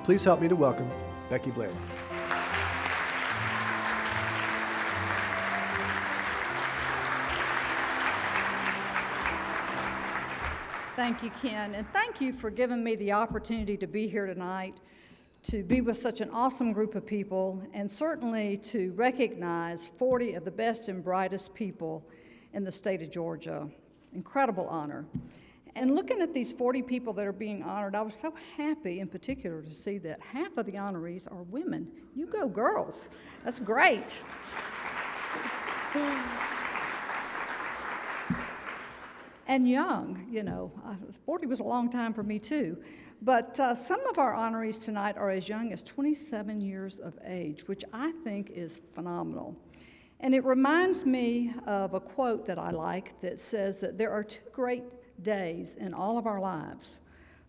Please help me to welcome Becky Blalock. Thank you, Ken, and thank you for giving me the opportunity to be here tonight, to be with such an awesome group of people, and certainly to recognize 40 of the best and brightest people in the state of Georgia. Incredible honor. And looking at these 40 people that are being honored, I was so happy in particular to see that half of the honorees are women. You go, girls. That's great. And young, 40 was a long time for me too. But some of our honorees tonight are as young as 27 years of age, which I think is phenomenal. And it reminds me of a quote that I like that says that there are two great days in all of our lives.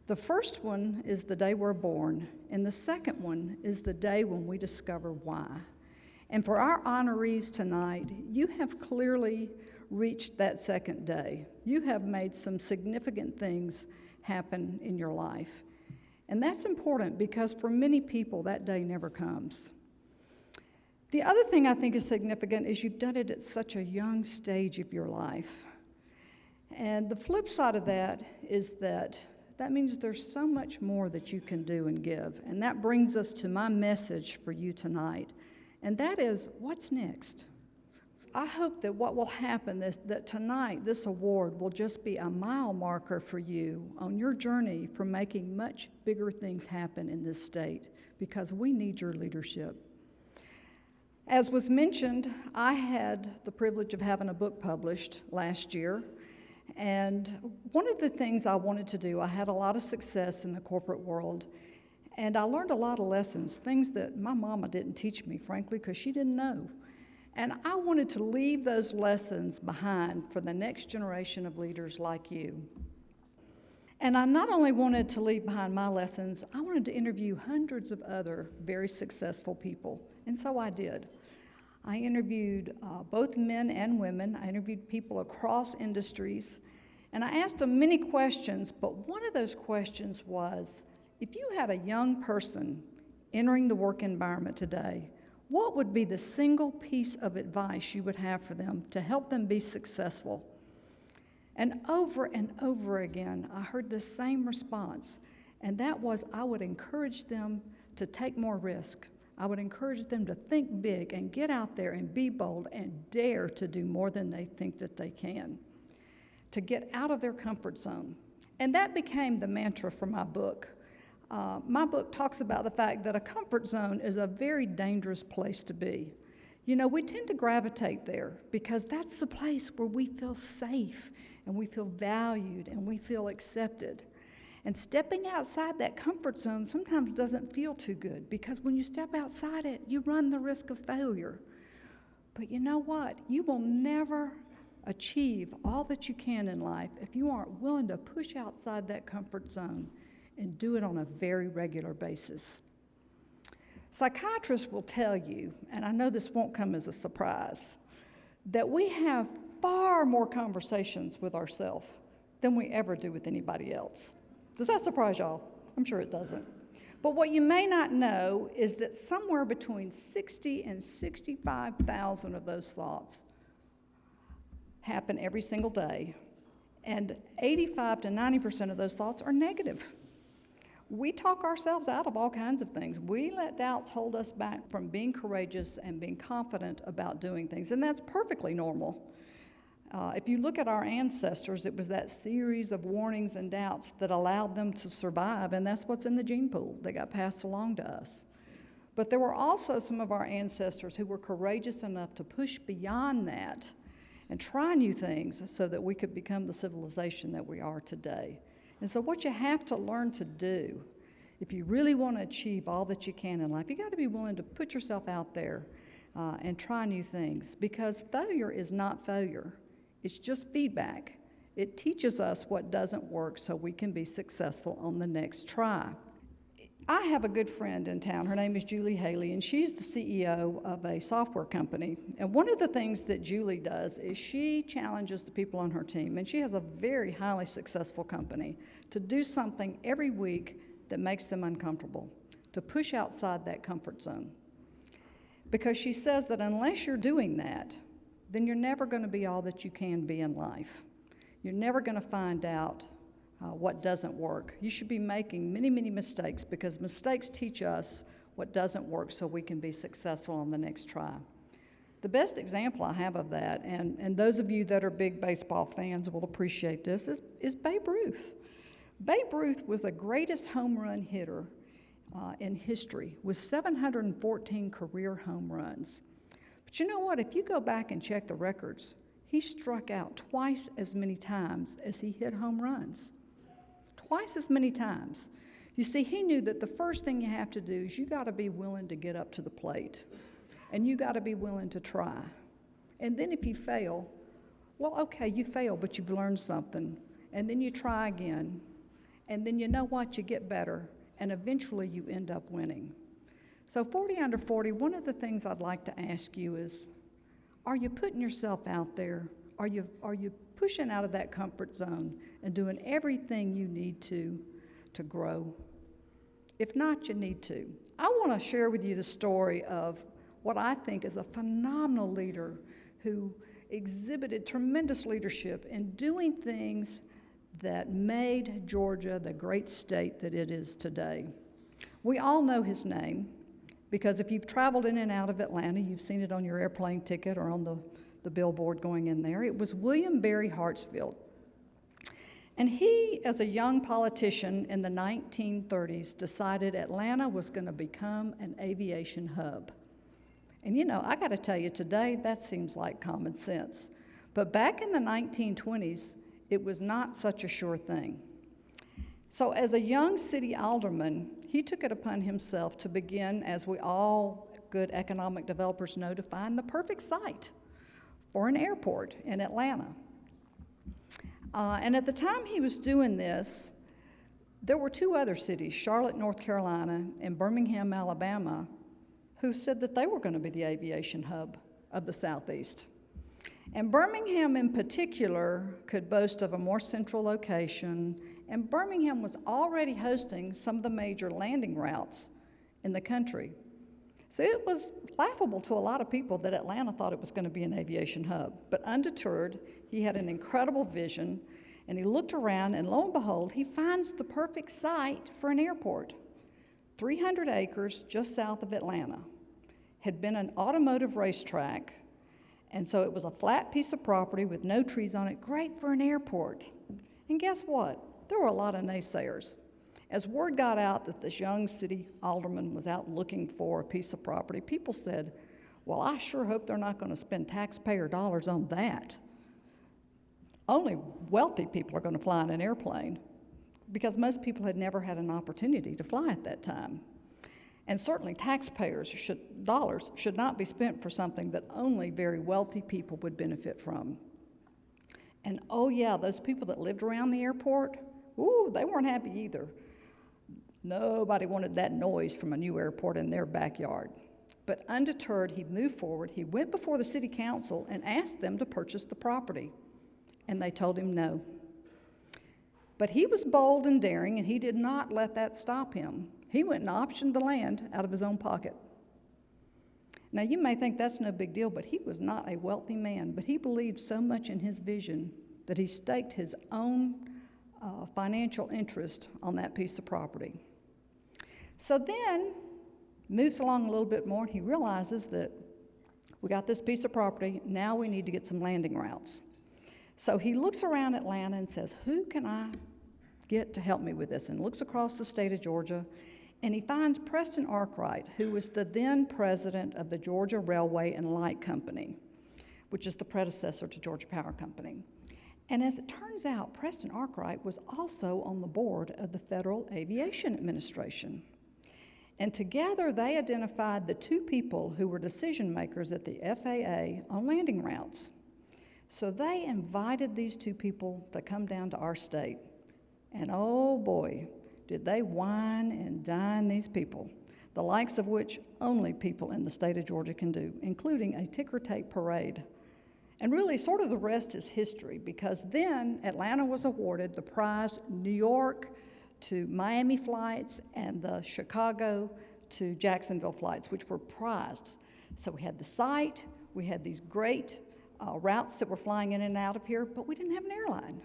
The first one is the day we're born, and the second one is the day when we discover why. And for our honorees tonight, you have clearly reached that second day. You have made some significant things happen in your life. And that's important because for many people, that day never comes. The other thing I think is significant is you've done it at such a young stage of your life. And the flip side of that is that means there's so much more that you can do and give. And that brings us to my message for you tonight. And that is, what's next? I hope that what will happen is that tonight this award will just be a mile marker for you on your journey for making much bigger things happen in this state, because we need your leadership. As was mentioned, I had the privilege of having a book published last year, and one of the things I wanted to do, I had a lot of success in the corporate world, and I learned a lot of lessons, things that my mama didn't teach me, frankly, because she didn't know. And I wanted to leave those lessons behind for the next generation of leaders like you. And I not only wanted to leave behind my lessons, I wanted to interview hundreds of other very successful people. And so I did. I interviewed both men and women. I interviewed people across industries. And I asked them many questions, but one of those questions was, if you had a young person entering the work environment today, what would be the single piece of advice you would have for them to help them be successful? And over again, I heard the same response, and that was I would encourage them to take more risk. I would encourage them to think big and get out there and be bold and dare to do more than they think that they can, to get out of their comfort zone. And that became the mantra for my book. My book talks about the fact that a comfort zone is a very dangerous place to be. We tend to gravitate there because that's the place where we feel safe and we feel valued and we feel accepted. And stepping outside that comfort zone sometimes doesn't feel too good because when you step outside it, you run the risk of failure. But you know what? You will never achieve all that you can in life if you aren't willing to push outside that comfort zone and do it on a very regular basis. Psychiatrists will tell you, and I know this won't come as a surprise, that we have far more conversations with ourselves than we ever do with anybody else. Does that surprise y'all? I'm sure it doesn't. But what you may not know is that somewhere between 60 and 65,000 of those thoughts happen every single day, and 85 to 90% of those thoughts are negative. We talk ourselves out of all kinds of things. We let doubts hold us back from being courageous and being confident about doing things, and that's perfectly normal. If you look at our ancestors, it was that series of warnings and doubts that allowed them to survive, and that's what's in the gene pool that got passed along to us. But there were also some of our ancestors who were courageous enough to push beyond that and try new things so that we could become the civilization that we are today. And so what you have to learn to do, if you really want to achieve all that you can in life, you got to be willing to put yourself out there and try new things, because failure is not failure. It's just feedback. It teaches us what doesn't work so we can be successful on the next try. I have a good friend in town. Her name is Julie Haley, and she's the CEO of a software company. And one of the things that Julie does is she challenges the people on her team, and she has a very highly successful company, to do something every week that makes them uncomfortable. to push outside that comfort zone. Because she says that unless you're doing that, then you're never going to be all that you can be in life. You're never going to find out what doesn't work. You should be making many, many mistakes, because mistakes teach us what doesn't work so we can be successful on the next try. The best example I have of that, and those of you that are big baseball fans will appreciate this, is Babe Ruth. Babe Ruth was the greatest home run hitter in history, with 714 career home runs. But you know what? If you go back and check the records, he struck out twice as many times as he hit home runs. Twice as many times. You see, he knew that the first thing you have to do is you got to be willing to get up to the plate. And you got to be willing to try. And then if you fail, well, okay, you fail, but you've learned something. And then you try again. And then you know what? You get better. And eventually you end up winning. So 40 under 40, one of the things I'd like to ask you is, are you putting yourself out there? Are you pushing out of that comfort zone and doing everything you need to grow? If not, you need to. I want to share with you the story of what I think is a phenomenal leader who exhibited tremendous leadership in doing things that made Georgia the great state that it is today. We all know his name, because if you've traveled in and out of Atlanta, you've seen it on your airplane ticket or on the billboard going in there. It was William Barry Hartsfield. And he, as a young politician in the 1930s, decided Atlanta was going to become an aviation hub. And you know, I got to tell you, today that seems like common sense. But back in the 1920s, it was not such a sure thing. So as a young city alderman, he took it upon himself to begin, as we all good economic developers know, to find the perfect site for an airport in Atlanta. And at the time he was doing this, there were two other cities, Charlotte, North Carolina, and Birmingham, Alabama, who said that they were going to be the aviation hub of the Southeast. And Birmingham in particular could boast of a more central location, and Birmingham was already hosting some of the major landing routes in the country. So it was laughable to a lot of people that Atlanta thought it was going to be an aviation hub. But undeterred, he had an incredible vision, and he looked around, and lo and behold, he finds the perfect site for an airport. 300 acres just south of Atlanta. Had been an automotive racetrack, and so it was a flat piece of property with no trees on it, great for an airport. And guess what? There were a lot of naysayers. As word got out that this young city alderman was out looking for a piece of property, people said, well, I sure hope they're not going to spend taxpayer dollars on that. Only wealthy people are going to fly in an airplane, because most people had never had an opportunity to fly at that time. And certainly taxpayers' dollars should not be spent for something that only very wealthy people would benefit from. And oh yeah, those people that lived around the airport, ooh, they weren't happy either. Nobody wanted that noise from a new airport in their backyard. But undeterred, he moved forward. He went before the city council and asked them to purchase the property. And they told him no. But he was bold and daring, and he did not let that stop him. He went and optioned the land out of his own pocket. Now, you may think that's no big deal, but he was not a wealthy man. But he believed so much in his vision that he staked his own financial interest on that piece of property. So then, moves along a little bit more, and he realizes that we got this piece of property, now we need to get some landing routes. So he looks around Atlanta and says, who can I get to help me with this? And looks across the state of Georgia, and he finds Preston Arkwright, who was the then president of the Georgia Railway and Light Company, which is the predecessor to Georgia Power Company. And as it turns out, Preston Arkwright was also on the board of the Federal Aviation Administration. And together they identified the two people who were decision makers at the FAA on landing routes. So they invited these two people to come down to our state. And oh boy, did they wine and dine these people, the likes of which only people in the state of Georgia can do, including a ticker tape parade. And really, sort of the rest is history, because then Atlanta was awarded the prize New York to Miami flights and the Chicago to Jacksonville flights, which were prized. So we had the site, we had these great routes that were flying in and out of here, but we didn't have an airline.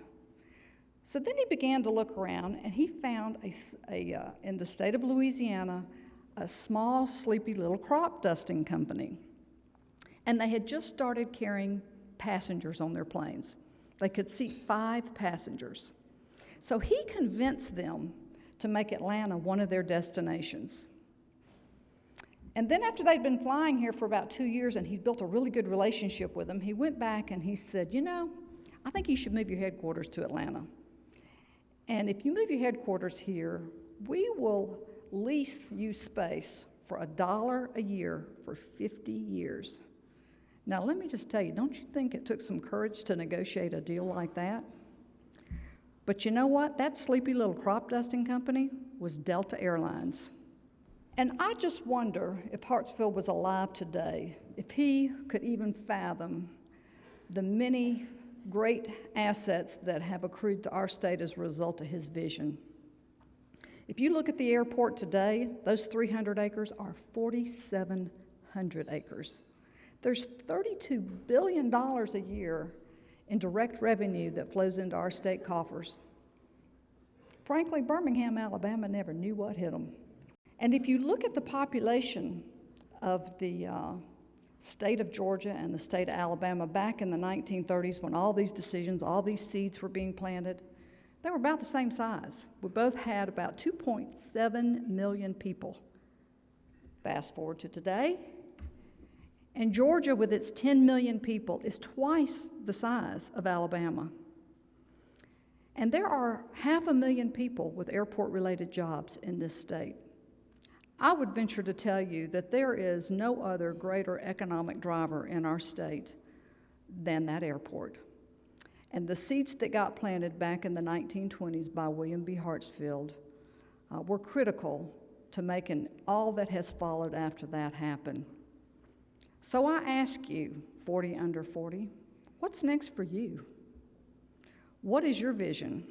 So then he began to look around, and he found in the state of Louisiana, a small, sleepy little crop dusting company. And they had just started carrying passengers on their planes. They could seat 5 passengers. So he convinced them to make Atlanta one of their destinations. And then after they'd been flying here for about 2 years and he'd built a really good relationship with them, he went back and he said, you know, I think you should move your headquarters to Atlanta. And if you move your headquarters here, we will lease you space for $1 a year for 50 years. Now, let me just tell you, don't you think it took some courage to negotiate a deal like that? But you know what? That sleepy little crop dusting company was Delta Airlines. And I just wonder if Hartsfield was alive today, if he could even fathom the many great assets that have accrued to our state as a result of his vision. If you look at the airport today, those 300 acres are 4,700 acres. There's $32 billion a year in direct revenue that flows into our state coffers. Frankly, Birmingham, Alabama never knew what hit them. And if you look at the population of the state of Georgia and the state of Alabama back in the 1930s when all these decisions, all these seeds were being planted, they were about the same size. We both had about 2.7 million people. Fast forward to today, and Georgia, with its 10 million people, is twice the size of Alabama. And there are 500,000 people with airport-related jobs in this state. I would venture to tell you that there is no other greater economic driver in our state than that airport. And the seeds that got planted back in the 1920s by William B. Hartsfield were critical to making all that has followed after that happen. So I ask you, 40 under 40, what's next for you? What is your vision?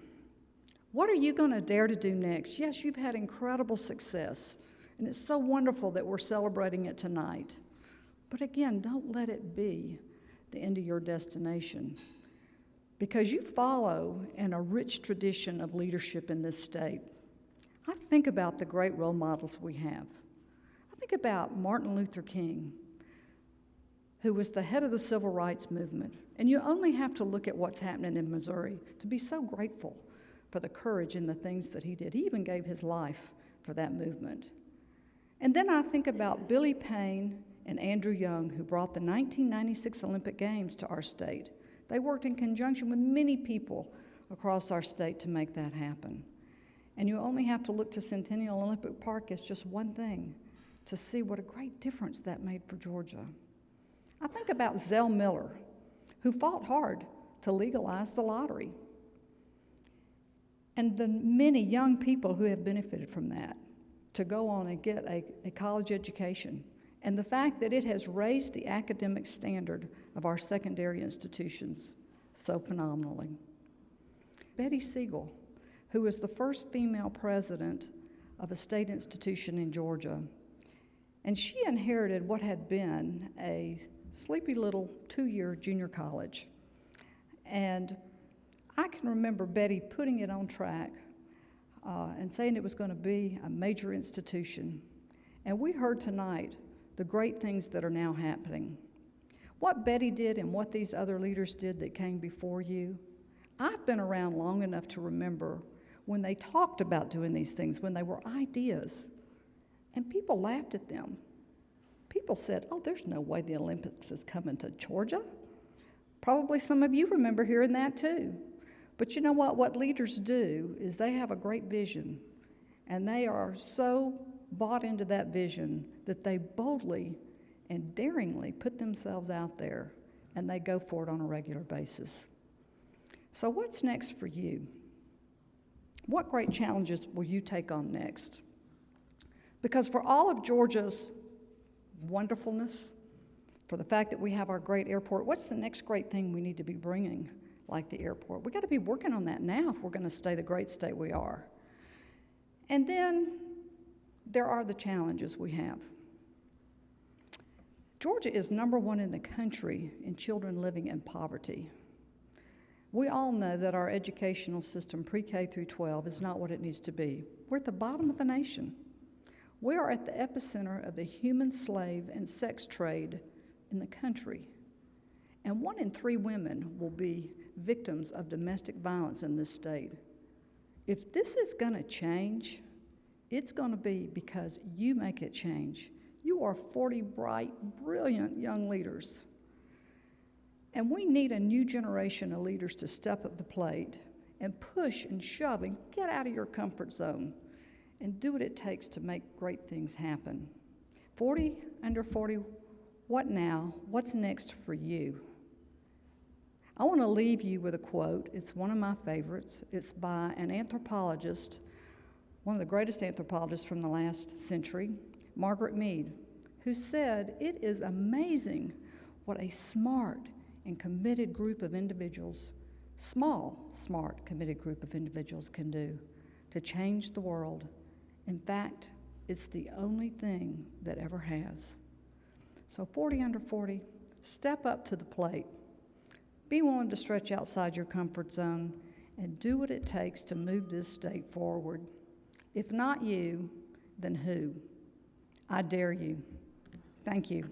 What are you going to dare to do next? Yes, you've had incredible success, and it's so wonderful that we're celebrating it tonight. But again, don't let it be the end of your destination, because you follow in a rich tradition of leadership in this state. I think about the great role models we have. I think about Martin Luther King, who was the head of the civil rights movement. And you only have to look at what's happening in Missouri to be so grateful for the courage and the things that he did. He even gave his life for that movement. And then I think about Billy Payne and Andrew Young, who brought the 1996 Olympic Games to our state. They worked in conjunction with many people across our state to make that happen. And you only have to look to Centennial Olympic Park as just one thing to see what a great difference that made for Georgia. I think about Zell Miller, who fought hard to legalize the lottery, and the many young people who have benefited from that to go on and get a college education, and the fact that it has raised the academic standard of our secondary institutions so phenomenally. Betty Siegel, who was the first female president of a state institution in Georgia, and she inherited what had been a sleepy little 2-year junior college. And I can remember Betty putting it on track and saying it was going to be a major institution. And we heard tonight the great things that are now happening. What Betty did and what these other leaders did that came before you, I've been around long enough to remember when they talked about doing these things, when they were ideas, and people laughed at them. People said, oh, there's no way the Olympics is coming to Georgia. Probably some of you remember hearing that too. But you know what? What leaders do is they have a great vision, and they are so bought into that vision that they boldly and daringly put themselves out there, and they go for it on a regular basis. So what's next for you? What great challenges will you take on next? Because for all of Georgia's wonderfulness, for the fact that we have our great airport, what's the next great thing we need to be bringing, like the airport? We got to be working on that now if we're going to stay the great state we are. And then there are the challenges we have. Georgia is number one in the country in children living in poverty. We all know that our educational system, pre-K through 12, is not what it needs to be. We're at the bottom of the nation. We are at the epicenter of the human slave and sex trade in the country. And 1 in 3 women will be victims of domestic violence in this state. If this is going to change, it's going to be because you make it change. You are 40 bright, brilliant young leaders. And we need a new generation of leaders to step up the plate and push and shove and get out of your comfort zone and do what it takes to make great things happen. 40, under 40, what now? What's next for you? I want to leave you with a quote. It's one of my favorites. It's by an anthropologist, one of the greatest anthropologists from the last century, Margaret Mead, who said, "It is amazing what a smart and committed group of individuals, small, smart, committed group of individuals can do to change the world. In fact, it's the only thing that ever has." So 40 under 40, step up to the plate. Be willing to stretch outside your comfort zone and do what it takes to move this state forward. If not you, then who? I dare you. Thank you.